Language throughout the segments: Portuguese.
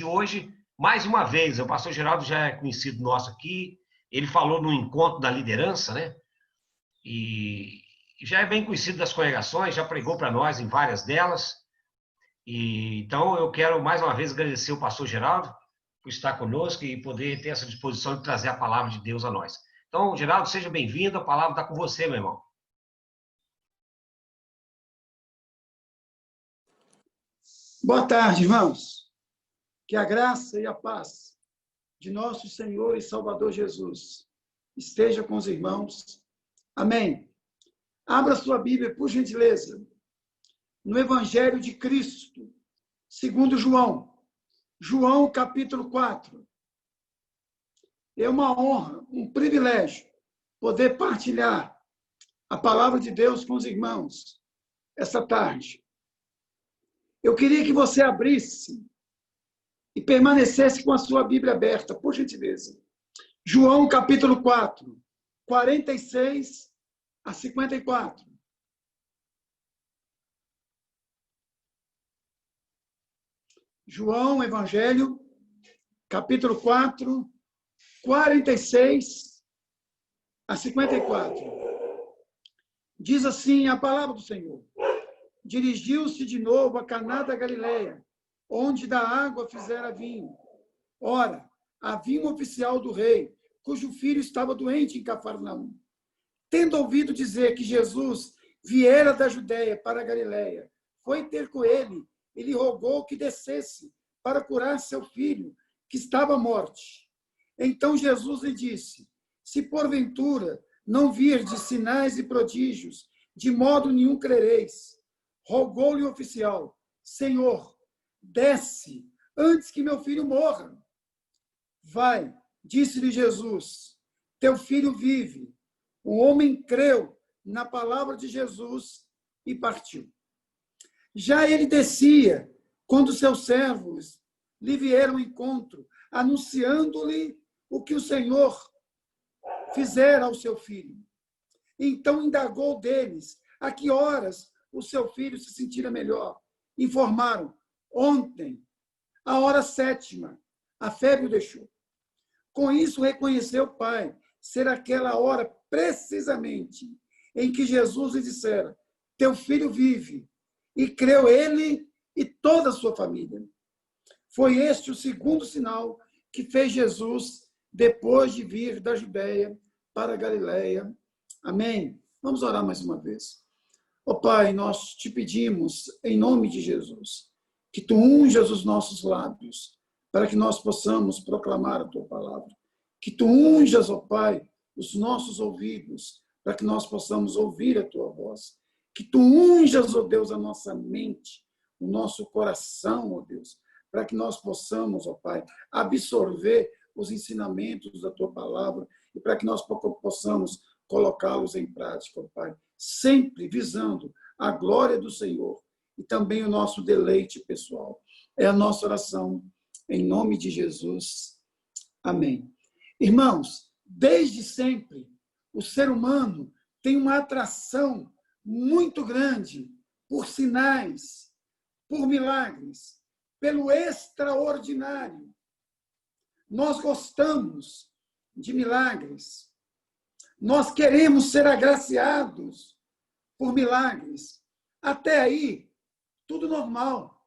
E hoje, mais uma vez, o pastor Geraldo já é conhecido nosso aqui, ele falou no encontro da liderança, né? E já é bem conhecido das congregações, já pregou para nós em várias delas. Então, eu quero mais uma vez agradecer o pastor Geraldo por estar conosco e poder ter essa disposição de trazer a palavra de Deus a nós. Então, Geraldo, seja bem-vindo, a palavra está com você, meu irmão. Boa tarde, irmãos. Que a graça e a paz de nosso Senhor e Salvador Jesus esteja com os irmãos. Amém. Abra sua Bíblia, por gentileza, no Evangelho de Cristo, segundo João. João, capítulo 4. É uma honra, um privilégio poder partilhar a palavra de Deus com os irmãos essa tarde. Eu queria que você abrisse e permanecesse com a sua Bíblia aberta, por gentileza. João, capítulo 4, 46 a 54. João, Evangelho, capítulo 4, 46 a 54. Diz assim a palavra do Senhor. Dirigiu-se de novo a Caná da Galileia, onde da água fizera vinho. Ora, havia um oficial do rei, cujo filho estava doente em Cafarnaum. Tendo ouvido dizer que Jesus viera da Judéia para a Galileia, foi ter com ele e lhe rogou que descesse para curar seu filho, que estava à morte. Então Jesus lhe disse, se porventura não virdes sinais e prodígios, de modo nenhum crereis. Rogou-lhe o oficial, Senhor, desce antes que meu filho morra. Vai, disse-lhe Jesus, teu filho vive. O homem creu na palavra de Jesus e partiu. Já ele descia, quando seus servos lhe vieram ao encontro, anunciando-lhe o que o Senhor fizera ao seu filho. Então indagou deles a que horas o seu filho se sentira melhor. Informaram, ontem, à hora 7ª, a febre o deixou. Com isso reconheceu o pai ser aquela hora precisamente em que Jesus lhe dissera, teu filho vive. E creu ele e toda a sua família. Foi este o segundo sinal que fez Jesus depois de vir da Judéia para a Galileia. Amém. Vamos orar mais uma vez. Ó Pai, nós te pedimos, em nome de Jesus, que tu unjas os nossos lábios, para que nós possamos proclamar a tua palavra. Que tu unjas, ó Pai, os nossos ouvidos, para que nós possamos ouvir a tua voz. Que tu unjas, ó Deus, a nossa mente, o nosso coração, ó Deus, para que nós possamos, ó Pai, absorver os ensinamentos da tua palavra e para que nós possamos colocá-los em prática, ó Pai, sempre visando a glória do Senhor e também o nosso deleite pessoal. É a nossa oração, em nome de Jesus. Amém. Irmãos, desde sempre, o ser humano tem uma atração muito grande por sinais, por milagres, pelo extraordinário. Nós gostamos de milagres. Nós queremos ser agraciados por milagres. Até aí, tudo normal.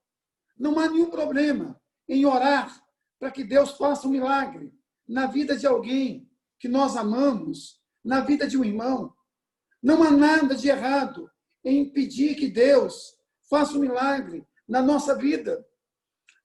Não há nenhum problema em orar para que Deus faça um milagre na vida de alguém que nós amamos, na vida de um irmão. Não há nada de errado em impedir que Deus faça um milagre na nossa vida.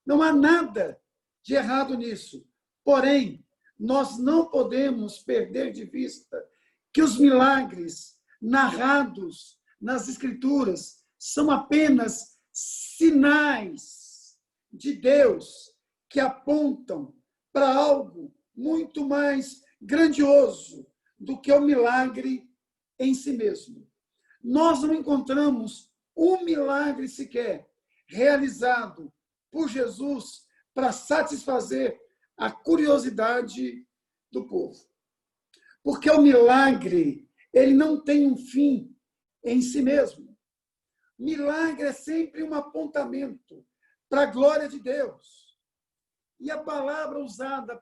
Não há nada de errado nisso. Porém, nós não podemos perder de vista que os milagres narrados nas Escrituras são apenas sinais de Deus que apontam para algo muito mais grandioso do que o milagre em si mesmo. Nós não encontramos um milagre sequer realizado por Jesus para satisfazer a curiosidade do povo. Porque o milagre, ele não tem um fim em si mesmo. Milagre é sempre um apontamento para a glória de Deus. E a palavra usada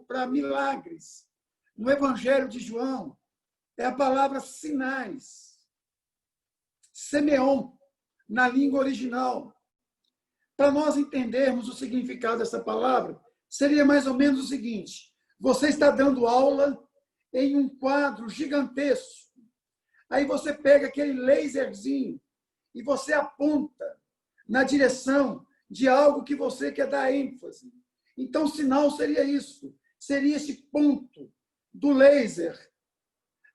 para milagres no Evangelho de João é a palavra sinais, semeon, na língua original. Para nós entendermos o significado dessa palavra, seria mais ou menos o seguinte: você está dando aula em um quadro gigantesco, aí você pega aquele laserzinho e você aponta na direção de algo que você quer dar ênfase. Então, o sinal seria isso, seria esse ponto do laser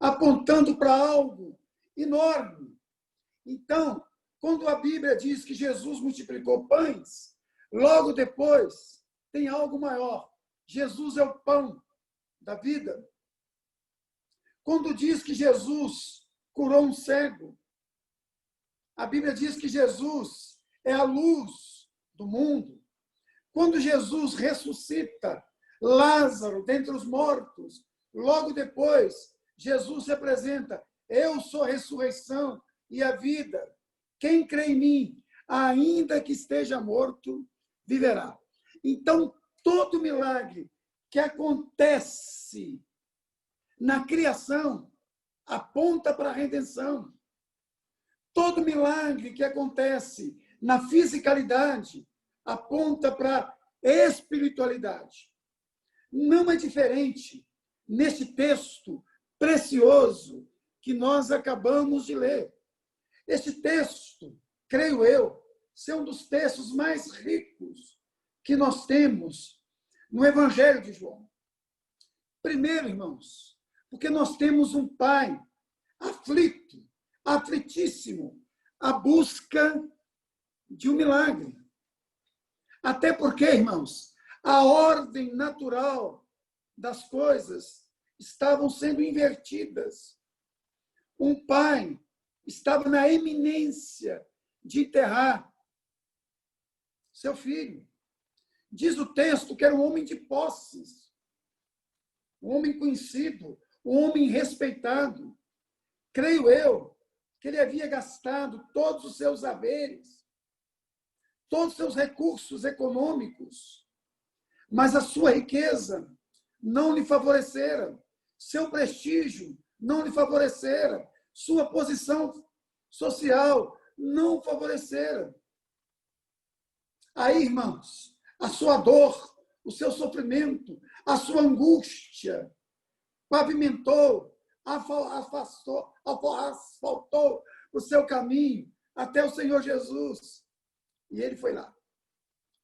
apontando para algo enorme. Então, quando a Bíblia diz que Jesus multiplicou pães, logo depois tem algo maior. Jesus é o pão da vida. Quando diz que Jesus curou um cego, a Bíblia diz que Jesus é a luz do mundo. Quando Jesus ressuscita Lázaro dentre os mortos, logo depois, Jesus representa: eu sou a ressurreição e a vida. Quem crê em mim, ainda que esteja morto, viverá. Então, todo milagre que acontece na criação aponta para a redenção. Todo milagre que acontece na fisicalidade aponta para a espiritualidade. Não é diferente nesse texto precioso que nós acabamos de ler. Esse texto, creio eu, ser um dos textos mais ricos que nós temos no Evangelho de João. Primeiro, irmãos, porque nós temos um pai aflito, aflitíssimo, à busca de um milagre. Até porque, irmãos, a ordem natural das coisas estavam sendo invertidas. Um pai estava na eminência de enterrar seu filho. Diz o texto que era um homem de posses, um homem conhecido, um homem respeitado. Creio eu que ele havia gastado todos os seus haveres, todos os seus recursos econômicos, mas a sua riqueza não lhe favorecera, seu prestígio não lhe favorecera, sua posição social não favorecera. Aí, irmãos, a sua dor, o seu sofrimento, a sua angústia pavimentou, asfaltou o seu caminho até o Senhor Jesus. E ele foi lá,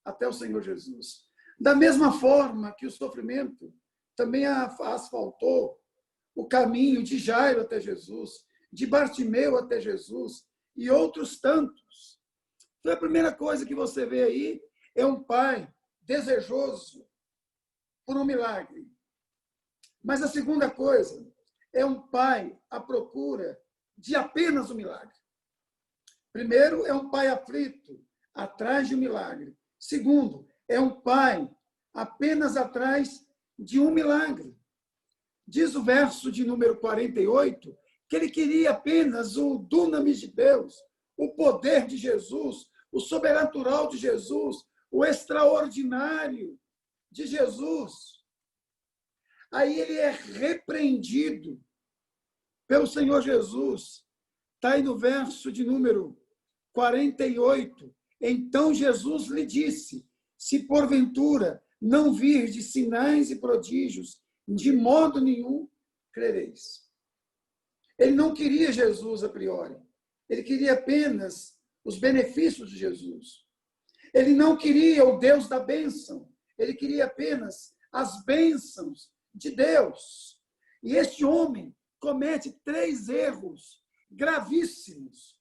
até o Senhor Jesus. Da mesma forma que o sofrimento também asfaltou o caminho de Jairo até Jesus, de Bartimeu até Jesus e outros tantos. Então, a primeira coisa que você vê aí é um pai desejoso por um milagre. Mas a segunda coisa é um pai à procura de apenas um milagre. Primeiro, é um pai aflito, atrás de um milagre. Segundo, é um pai apenas atrás de um milagre. Diz o verso de número 48 que ele queria apenas o dunamis de Deus, o poder de Jesus, o sobrenatural de Jesus, o extraordinário de Jesus. Aí ele é repreendido pelo Senhor Jesus. Está aí no verso de número 48. Então Jesus lhe disse: se porventura não virdes sinais e prodígios, de modo nenhum crereis. Ele não queria Jesus a priori. Ele queria apenas os benefícios de Jesus. Ele não queria o Deus da bênção. Ele queria apenas as bênçãos de Deus. E este homem comete 3 erros gravíssimos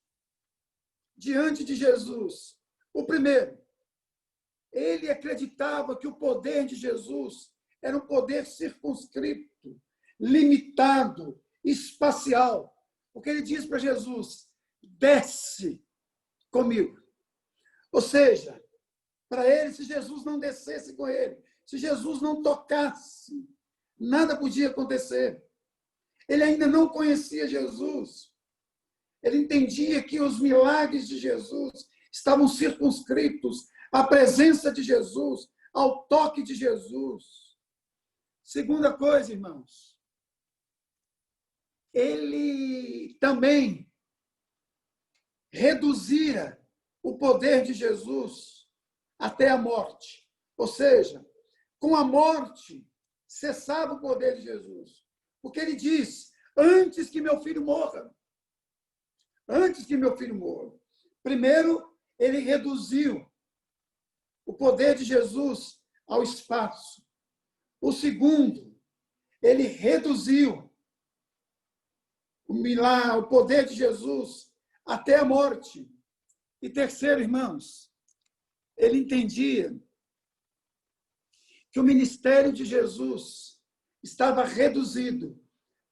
diante de Jesus. O primeiro, ele acreditava que o poder de Jesus era um poder circunscrito, limitado, espacial. Porque ele diz para Jesus: desce comigo. Ou seja, para ele, se Jesus não descesse com ele, se Jesus não tocasse, nada podia acontecer. Ele ainda não conhecia Jesus. Ele entendia que os milagres de Jesus estavam circunscritos à presença de Jesus, ao toque de Jesus. Segunda coisa, irmãos, ele também reduzira o poder de Jesus até a morte. Ou seja, com a morte, cessava o poder de Jesus. Porque ele diz, antes que meu filho morra, primeiro, ele reduziu o poder de Jesus ao espaço. O segundo, ele reduziu o poder de Jesus até a morte. E terceiro, irmãos, ele entendia que o ministério de Jesus estava reduzido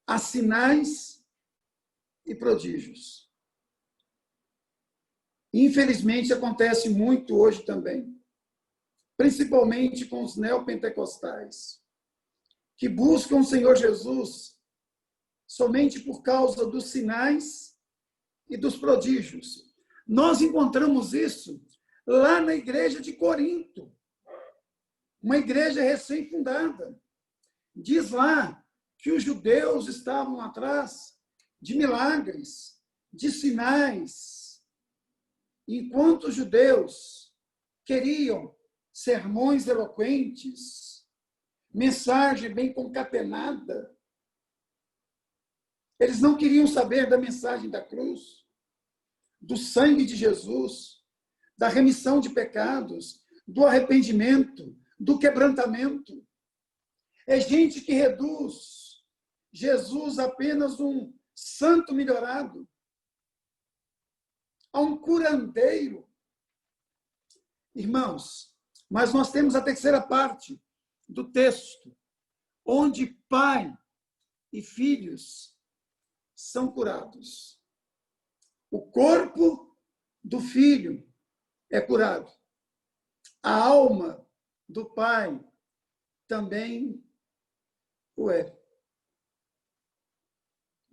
a sinais e prodígios. Infelizmente, acontece muito hoje também, principalmente com os neopentecostais, que buscam o Senhor Jesus somente por causa dos sinais e dos prodígios. Nós encontramos isso lá na igreja de Corinto, uma igreja recém-fundada. Diz lá que os judeus estavam atrás de milagres, de sinais, enquanto os judeus queriam sermões eloquentes, mensagem bem concatenada. Eles não queriam saber da mensagem da cruz, do sangue de Jesus, da remissão de pecados, do arrependimento, do quebrantamento. É gente que reduz Jesus a apenas um santo melhorado, a um curandeiro. Irmãos, mas nós temos a terceira parte do texto, onde pai e filhos são curados. O corpo do filho é curado. A alma do pai também o é.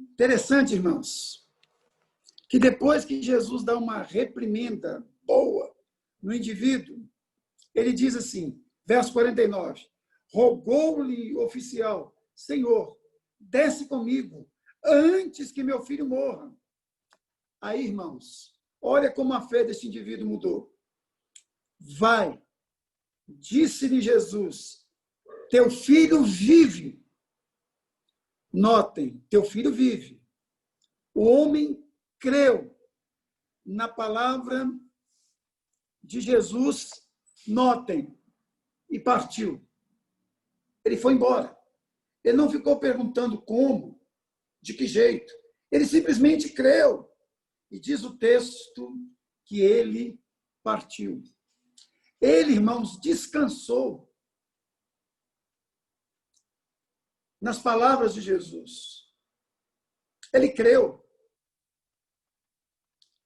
Interessante, irmãos, que depois que Jesus dá uma reprimenda boa no indivíduo, ele diz assim, verso 49, rogou-lhe o oficial, Senhor, desce comigo antes que meu filho morra. Aí, irmãos, olha como a fé desse indivíduo mudou. Vai, disse-lhe Jesus, teu filho vive. Notem, teu filho vive. O homem creu na palavra de Jesus, notem, e partiu. Ele foi embora. Ele não ficou perguntando como, de que jeito. Ele simplesmente creu. E diz o texto que ele partiu. Ele, irmãos, descansou nas palavras de Jesus. Ele creu.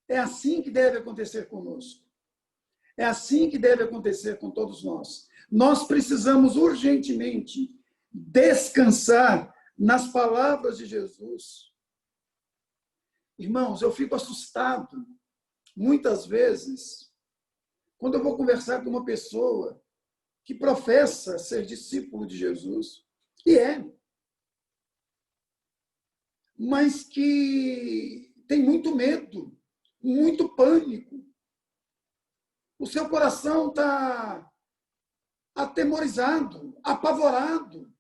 É assim que deve acontecer conosco. É assim que deve acontecer com todos nós. Nós precisamos urgentemente descansar nas palavras de Jesus. Irmãos, eu fico assustado, muitas vezes, quando eu vou conversar com uma pessoa que professa ser discípulo de Jesus, e é, mas que tem muito medo, muito pânico. O seu coração está atemorizado, apavorado,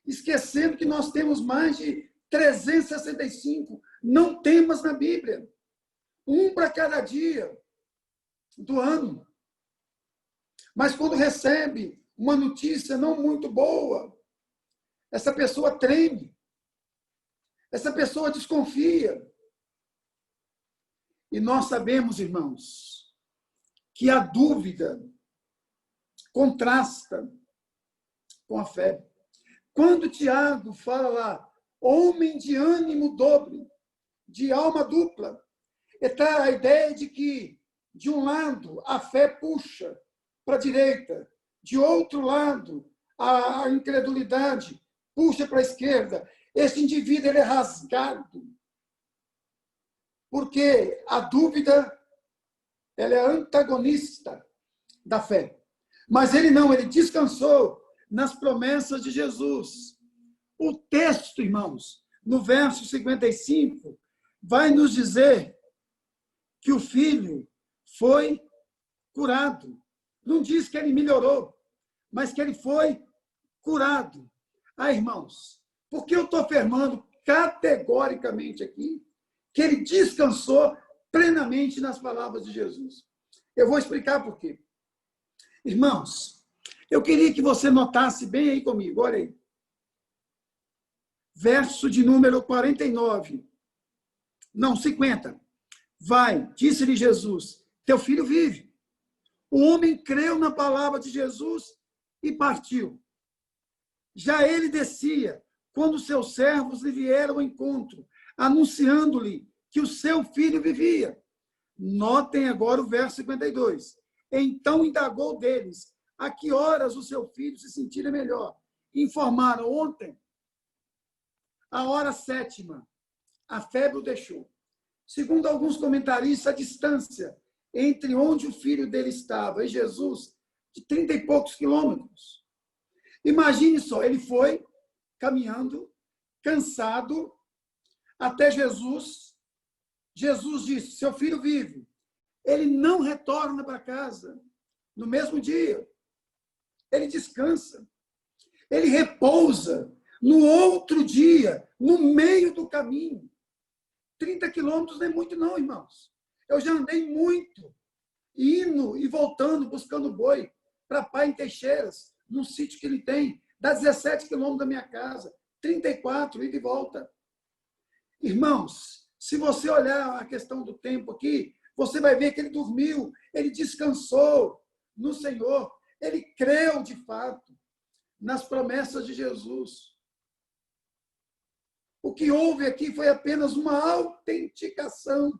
esquecendo que nós temos mais de 365 não temas na Bíblia. Um para cada dia do ano. Mas quando recebe uma notícia não muito boa, essa pessoa treme. Essa pessoa desconfia. E nós sabemos, irmãos, que a dúvida contrasta com a fé. Quando Tiago fala lá, homem de ânimo dobre, de alma dupla, está a ideia de que, de um lado, a fé puxa para a direita, de outro lado, a incredulidade puxa para a esquerda. Esse indivíduo ele é rasgado, porque a dúvida ela é antagonista da fé. Mas ele não, ele descansou nas promessas de Jesus. O texto, irmãos, no verso 55, vai nos dizer que o filho foi curado. Não diz que ele melhorou, mas que ele foi curado. Ah, irmãos, porque eu estou afirmando categoricamente aqui que ele descansou plenamente nas palavras de Jesus. Eu vou explicar por quê. Irmãos, eu queria que você notasse bem aí comigo, olha aí. Verso de número 49. Não, 50. Vai, disse-lhe Jesus, teu filho vive. O homem creu na palavra de Jesus e partiu. Já ele descia, quando seus servos lhe vieram ao encontro, anunciando-lhe que o seu filho vivia. Notem agora o verso 52. Então indagou deles, a que horas o seu filho se sentira melhor. Informaram ontem, a hora 7ª, a febre o deixou. Segundo alguns comentaristas, a distância entre onde o filho dele estava e Jesus, de 30 e poucos quilômetros. Imagine só, ele foi caminhando, cansado, até Jesus. Jesus disse, seu filho vive. Ele não retorna para casa no mesmo dia. Ele descansa. Ele repousa no outro dia, no meio do caminho. 30 quilômetros não é muito não, irmãos. Eu já andei muito, indo e voltando, buscando boi, para pai em Teixeiras, num sítio que ele tem, dá 17 quilômetros da minha casa, 34, ida e volta. Irmãos, se você olhar a questão do tempo aqui, você vai ver que ele dormiu, ele descansou no Senhor, ele creu de fato nas promessas de Jesus. O que houve aqui foi apenas uma autenticação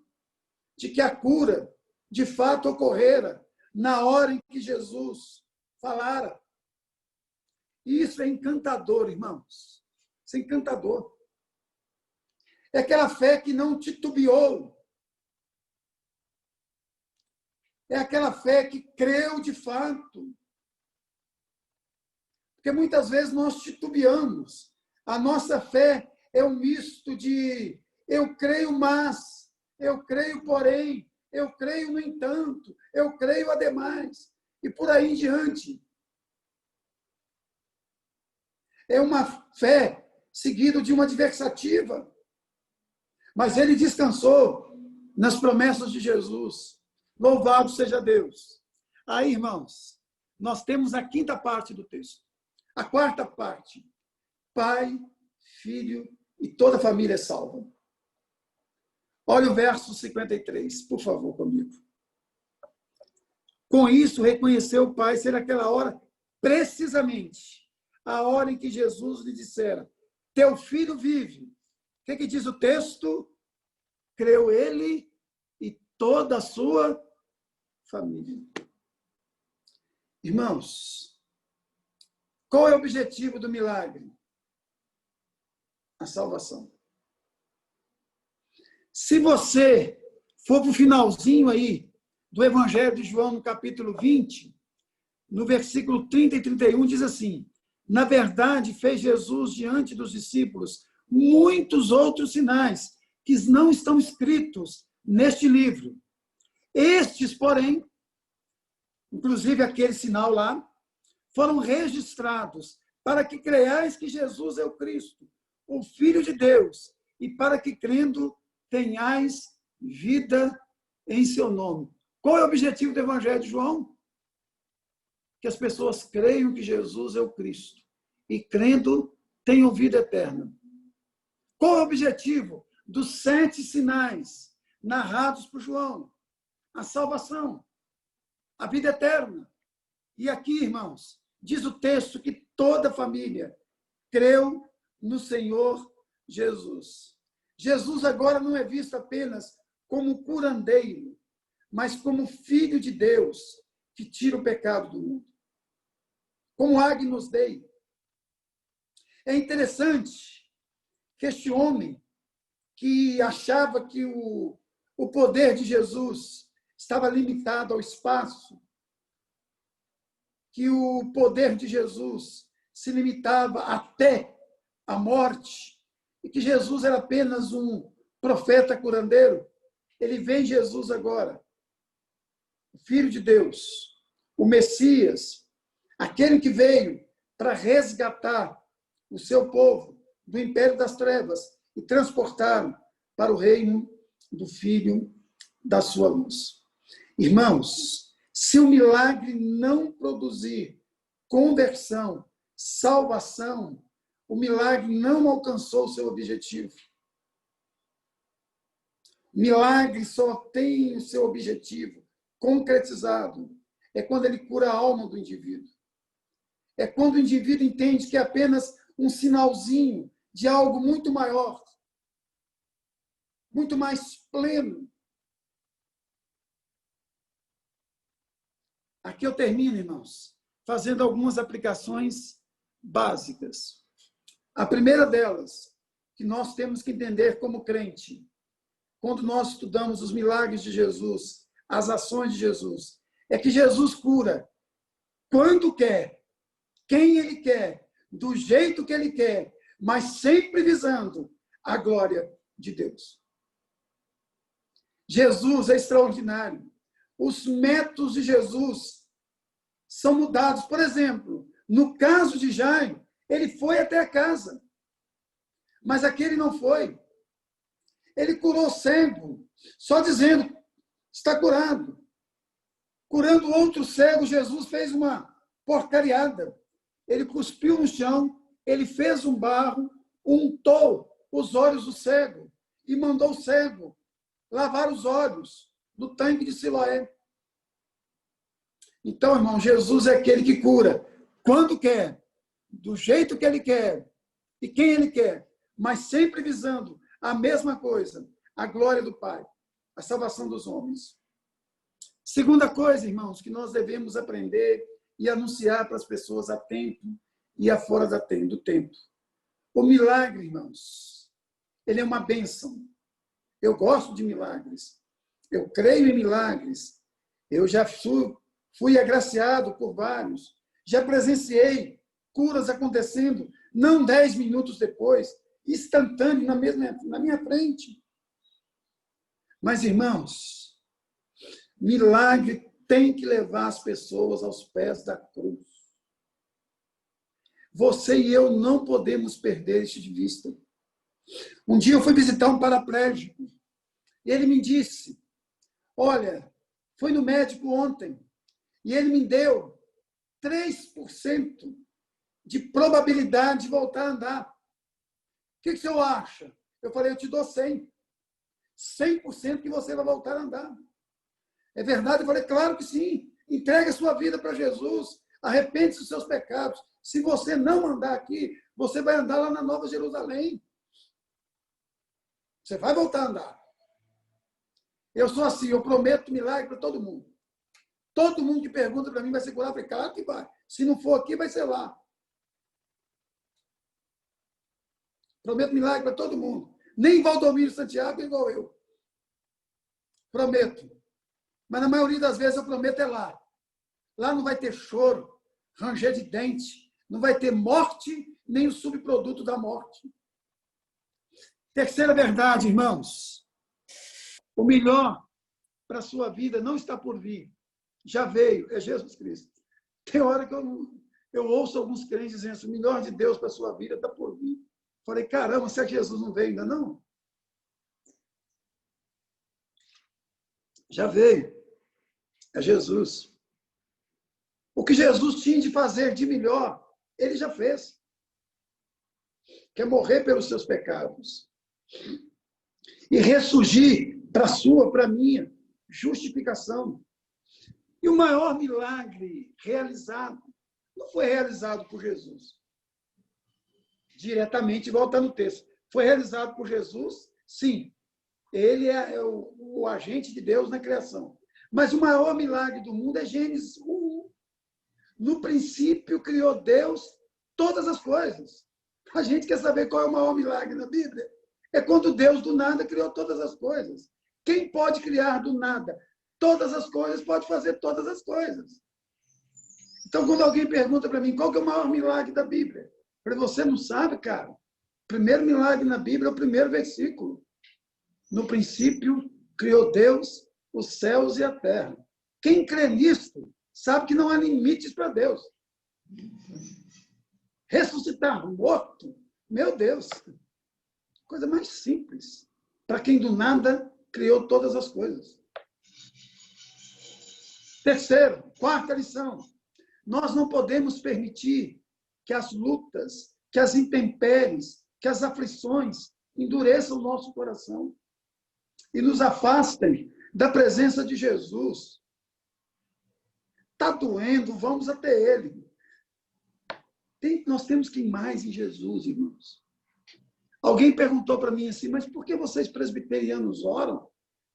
de que a cura de fato ocorrera na hora em que Jesus falara. E isso é encantador, irmãos. Isso é encantador. É aquela fé que não titubeou. É aquela fé que creu de fato. Porque muitas vezes nós titubeamos. A nossa fé é um misto de eu creio, mas, eu creio, porém, eu creio, no entanto, eu creio, ademais, e por aí em diante. É uma fé seguida de uma adversativa. Mas ele descansou nas promessas de Jesus. Louvado seja Deus. Aí, irmãos, nós temos a quinta parte do texto. A quarta parte. Pai, filho e toda a família é salva. Olha o verso 53, por favor, comigo. Com isso, reconheceu o pai ser aquela hora, precisamente, a hora em que Jesus lhe dissera, teu filho vive. O que diz o texto? Creu ele e toda a sua família. Irmãos, qual é o objetivo do milagre? A salvação. Se você for para o finalzinho aí do Evangelho de João, no capítulo 20, no versículo 30 e 31, diz assim, na verdade, fez Jesus diante dos discípulos muitos outros sinais que não estão escritos neste livro. Estes, porém, inclusive aquele sinal lá, foram registrados para que creiais que Jesus é o Cristo, o Filho de Deus, e para que, crendo, tenhais vida em seu nome. Qual é o objetivo do Evangelho de João? Que as pessoas creiam que Jesus é o Cristo e, crendo, tenham vida eterna. Qual é o objetivo dos 7 sinais narrados por João? A salvação, a vida eterna. E aqui, irmãos, diz o texto que toda a família creu no Senhor Jesus. Jesus agora não é visto apenas como curandeiro, mas como Filho de Deus que tira o pecado do mundo. Como Agnus Dei. É interessante que este homem que achava que o poder de Jesus estava limitado ao espaço, que o poder de Jesus se limitava até a morte e que Jesus era apenas um profeta curandeiro. Ele vem Jesus agora, o Filho de Deus, o Messias, aquele que veio para resgatar o seu povo do império das trevas e transportá-lo para o reino do Filho da sua luz. Irmãos, se o milagre não produzir conversão, salvação, o milagre não alcançou o seu objetivo. O milagre só tem o seu objetivo concretizado é quando ele cura a alma do indivíduo. É quando o indivíduo entende que é apenas um sinalzinho de algo muito maior, muito mais pleno. Aqui eu termino, irmãos, fazendo algumas aplicações básicas. A primeira delas, que nós temos que entender como crente, quando nós estudamos os milagres de Jesus, as ações de Jesus, é que Jesus cura quando quer, quem Ele quer, do jeito que Ele quer, mas sempre visando a glória de Deus. Jesus é extraordinário. Os métodos de Jesus são mudados. Por exemplo, no caso de Jairo, ele foi até a casa, mas aquele não foi. Ele curou o cego, só dizendo, está curado. Curando outro cego, Jesus fez uma porcariada. Ele cuspiu no chão, ele fez um barro, untou os olhos do cego e mandou o cego lavar os olhos no tanque de Siloé. Então, irmão, Jesus é aquele que cura quando quer, do jeito que Ele quer e quem Ele quer, mas sempre visando a mesma coisa, a glória do Pai, a salvação dos homens. Segunda coisa, irmãos, que nós devemos aprender e anunciar para as pessoas a tempo e a fora do tempo. O milagre, irmãos, ele é uma bênção. Eu gosto de milagres. Eu creio em milagres. Eu já fui agraciado por vários. Já presenciei curas acontecendo, não 10 minutos depois, instantâneo, na minha frente. Mas, irmãos, milagre tem que levar as pessoas aos pés da cruz. Você e eu não podemos perder isso de vista. Um dia eu fui visitar um paraplégico e ele me disse, olha, fui no médico ontem e ele me deu 3% de probabilidade de voltar a andar. O que o senhor acha? Eu falei, eu te dou 100%. 100% que você vai voltar a andar. É verdade? Eu falei, claro que sim. Entregue a sua vida para Jesus. Arrepende-se dos seus pecados. Se você não andar aqui, você vai andar lá na Nova Jerusalém. Você vai voltar a andar. Eu sou assim, eu prometo milagre para todo mundo. Todo mundo que pergunta para mim vai ser curado. Eu falei, claro que vai. Se não for aqui, vai ser lá. Prometo milagre para todo mundo. Nem Valdomiro Santiago é igual eu. Prometo. Mas na maioria das vezes eu prometo é lá. Lá não vai ter choro, ranger de dente, não vai ter morte, nem o subproduto da morte. Terceira verdade, irmãos. O melhor para a sua vida não está por vir. Já veio, é Jesus Cristo. Tem hora que eu ouço alguns crentes dizendo assim, o melhor de Deus para a sua vida está por vir. Falei, caramba, se Jesus não veio ainda não? Já veio. É Jesus. O que Jesus tinha de fazer de melhor, ele já fez. Que é morrer pelos seus pecados. E ressurgir para a sua, para a minha justificação. E o maior milagre realizado não foi realizado por Jesus. Diretamente, igual está no texto. Foi realizado por Jesus, sim. Ele é o agente de Deus na criação. Mas o maior milagre do mundo é Gênesis 1. No princípio, criou Deus todas as coisas. A gente quer saber qual é o maior milagre na Bíblia? É quando Deus, do nada, criou todas as coisas. Quem pode criar do nada todas as coisas, pode fazer todas as coisas. Então, quando alguém pergunta para mim qual que é o maior milagre da Bíblia, para você não sabe, cara. O primeiro milagre na Bíblia é o primeiro versículo. No princípio, criou Deus os céus e a terra. Quem crê nisto sabe que não há limites para Deus. Ressuscitar morto, meu Deus, coisa mais simples. Para quem do nada criou todas as coisas. Terceiro, quarta lição. Nós não podemos permitir que as lutas, que as intempéries, que as aflições endureçam o nosso coração e nos afastem da presença de Jesus. Está doendo, vamos até Ele. Nós temos que ir mais em Jesus, irmãos. Alguém perguntou para mim assim, mas por que vocês presbiterianos oram?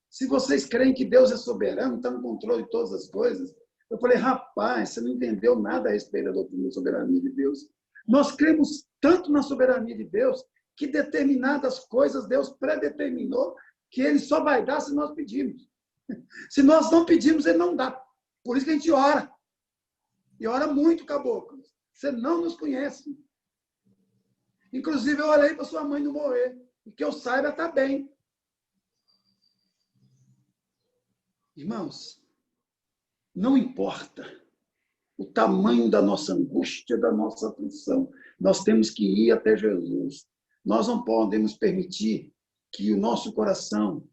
Se vocês creem que Deus é soberano, está no controle de todas as coisas. Eu falei, rapaz, você não entendeu nada a respeito da doutrina da soberania de Deus. Nós cremos tanto na soberania de Deus que determinadas coisas Deus predeterminou que Ele só vai dar se nós pedirmos. Se nós não pedirmos, Ele não dá. Por isso que a gente ora. E ora muito, caboclo. Você não nos conhece. Inclusive, eu orei para sua mãe não morrer. E que eu saiba, está bem. Irmãos, não importa o tamanho da nossa angústia, da nossa aflição. Nós temos que ir até Jesus. Nós não podemos permitir que o nosso coração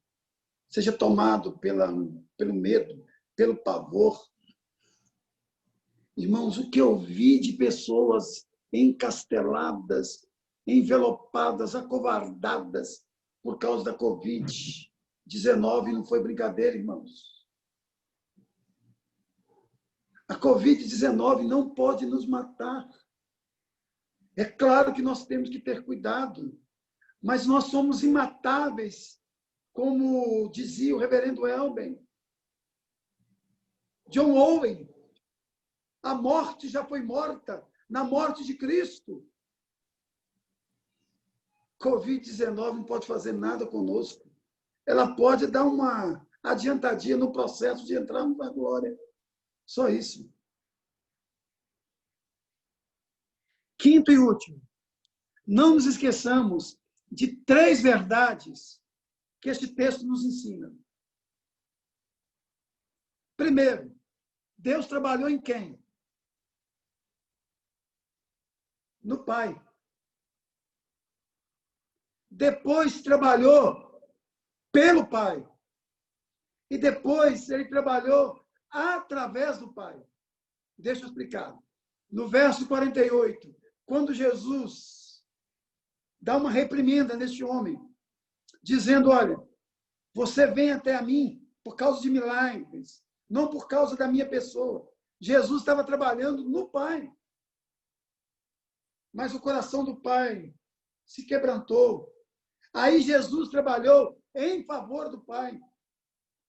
seja tomado pelo medo, pelo pavor. Irmãos, o que eu vi de pessoas encasteladas, envelopadas, acovardadas por causa da Covid-19 não foi brincadeira, irmãos. A Covid-19 não pode nos matar. É claro que nós temos que ter cuidado, mas nós somos imatáveis, como dizia o reverendo Elben. John Owen, a morte já foi morta na morte de Cristo. Covid-19 não pode fazer nada conosco. Ela pode dar uma adiantadinha no processo de entrarmos na glória. Só isso. Quinto e último. Não nos esqueçamos de 3 verdades que este texto nos ensina. Primeiro, Deus trabalhou em quem? No Pai. Depois trabalhou pelo Pai. E depois ele trabalhou através do Pai. Deixa eu explicar. No verso 48, quando Jesus dá uma reprimenda neste homem, dizendo, olha, você vem até a mim por causa de milagres, não por causa da minha pessoa. Jesus estava trabalhando no Pai. Mas o coração do Pai se quebrantou. Aí Jesus trabalhou em favor do Pai,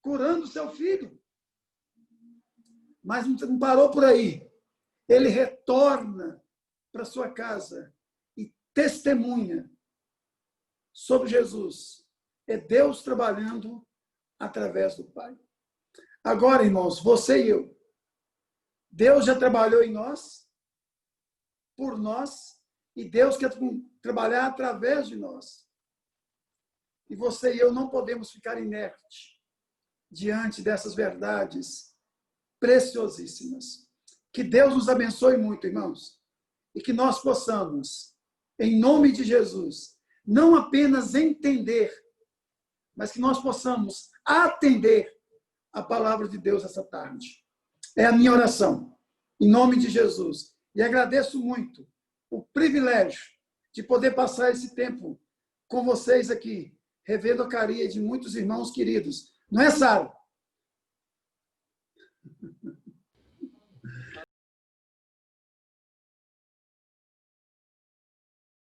curando seu filho. Mas não parou por aí. Ele retorna para sua casa e testemunha sobre Jesus. É Deus trabalhando através do Pai. Agora, irmãos, você e eu, Deus já trabalhou em nós, por nós, e Deus quer trabalhar através de nós. E você e eu não podemos ficar inertes diante dessas verdades preciosíssimas. Que Deus nos abençoe muito, irmãos, e que nós possamos, em nome de Jesus, não apenas entender, mas que nós possamos atender a palavra de Deus essa tarde. É a minha oração, em nome de Jesus. E agradeço muito o privilégio de poder passar esse tempo com vocês aqui, revendo a carinha de muitos irmãos queridos. Não é, Sara?